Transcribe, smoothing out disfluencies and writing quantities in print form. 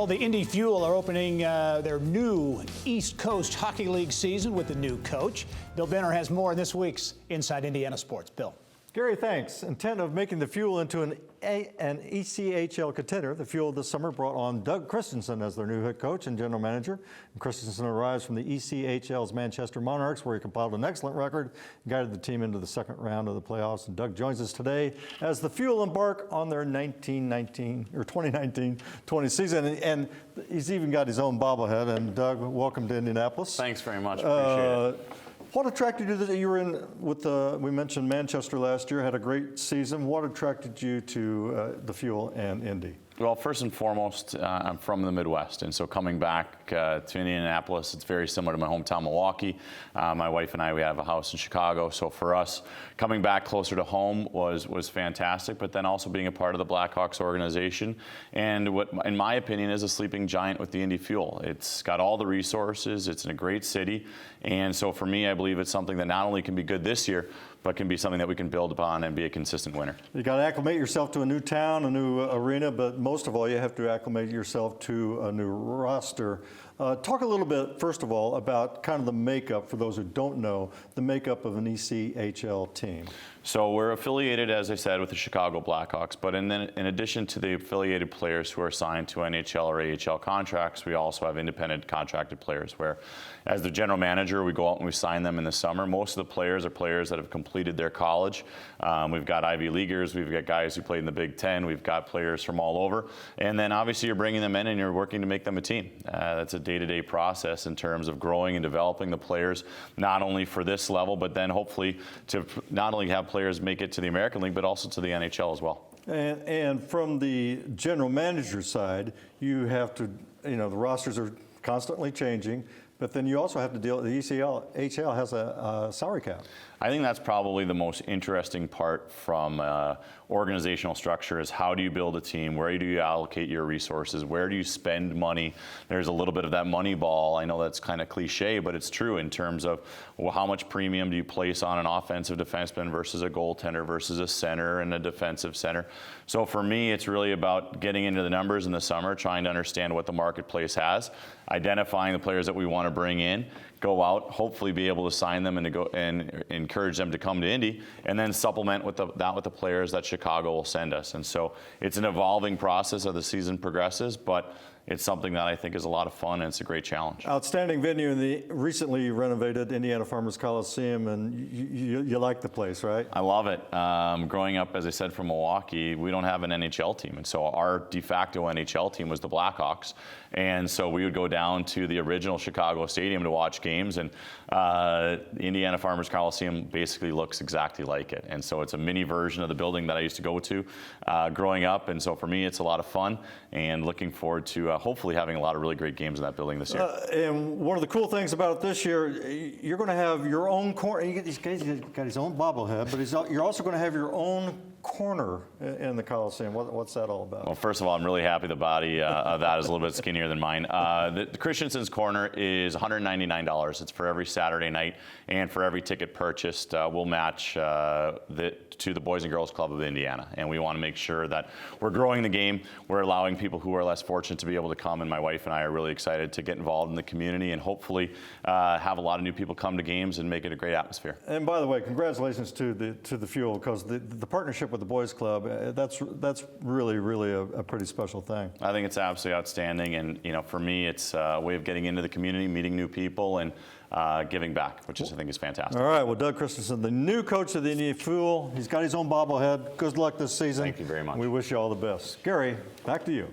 Well, the Indy Fuel are opening their new East Coast Hockey League season with the new coach. Bill Benner has more in this week's Inside Indiana Sports. Bill. Gary, thanks. Intent of making the Fuel into an ECHL contender, the Fuel this summer brought on Doug Christiansen as their new head coach and general manager. And Christiansen arrives from the ECHL's Manchester Monarchs, where he compiled an excellent record and guided the team into the second round of the playoffs. And Doug joins us today as the Fuel embark on their 2019-20 season. And he's even got his own bobblehead. And Doug, welcome to Indianapolis. Thanks very much. Appreciate it. What attracted you to that? You were in with we mentioned Manchester last year, had a great season. What attracted you to the Fuel and Indy? Well, first and foremost, I'm from the Midwest, and so coming back to Indianapolis, it's very similar to my hometown, Milwaukee. My wife and I, we have a house in Chicago, so for us, coming back closer to home was fantastic, but then also being a part of the Blackhawks organization, and what, in my opinion, is a sleeping giant with the Indy Fuel. It's got all the resources, it's in a great city, and so for me, I believe it's something that not only can be good this year, but can be something that we can build upon and be a consistent winner. You got to acclimate yourself to a new town, a new arena, but most of all, you have to acclimate yourself to a new roster. Talk a little bit, first of all, about kind of the makeup, for those who don't know, the makeup of an ECHL team. So we're affiliated, as I said, with the Chicago Blackhawks, but in addition to the affiliated players who are signed to NHL or AHL contracts, we also have independent contracted players where, as the general manager, we go out and we sign them in the summer. Most of the players are players that have completed their college. We've got Ivy Leaguers, we've got guys who played in the Big Ten, we've got players from all over, and then obviously you're bringing them in and you're working to make them a team. That's a day-to-day process in terms of growing and developing the players, not only for this level, but then hopefully to not only have players make it to the American League, but also to the NHL as well. And from the general manager side, you have to, the rosters are constantly changing, but then you also have to deal with the ECHL has a salary cap. I think that's probably the most interesting part from organizational structure is how do you build a team? Where do you allocate your resources? Where do you spend money? There's a little bit of that money ball. I know that's kind of cliche, but it's true in terms of how much premium do you place on an offensive defenseman versus a goaltender versus a center and a defensive center. So for me, it's really about getting into the numbers in the summer, trying to understand what the marketplace has, identifying the players that we want to bring in, go out, hopefully be able to sign them and to go and encourage them to come to Indy, and then supplement with the players that Chicago will send us. And so it's an evolving process as the season progresses, but it's something that I think is a lot of fun and it's a great challenge. Outstanding venue in the recently renovated Indiana Farmers Coliseum, and you like the place, right? I love it. Growing up, as I said, from Milwaukee, we don't have an NHL team, and so our de facto NHL team was the Blackhawks, and so we would go down to the original Chicago Stadium to watch games, and the Indiana Farmers Coliseum basically looks exactly like it, and so it's a mini version of the building that I used to go to growing up, and so for me it's a lot of fun and looking forward to hopefully having a lot of really great games in that building this year. And one of the cool things about it this year, you're going to have your own corner. He's got his own bobblehead, but you're also going to have your own corner in the Coliseum. What's that all about? Well, first of all, I'm really happy the body of that is a little bit skinnier than mine. The Christiansen's corner is $199. It's for every Saturday night, and for every ticket purchased, we'll match to the Boys and Girls Club of Indiana. And we want to make sure that we're growing the game. We're allowing people who are less fortunate to be able to come, and my wife and I are really excited to get involved in the community and hopefully have a lot of new people come to games and make it a great atmosphere. And by the way, congratulations to the Fuel, because the partnership with the Boys Club, that's really a pretty special thing. I think it's absolutely outstanding, and for me, it's a way of getting into the community, meeting new people, and giving back, which I think is fantastic. All right, well, Doug Christiansen, the new coach of the Indy Fuel, he's got his own bobblehead. Good luck this season. Thank you very much. We wish you all the best. Gary, back to you.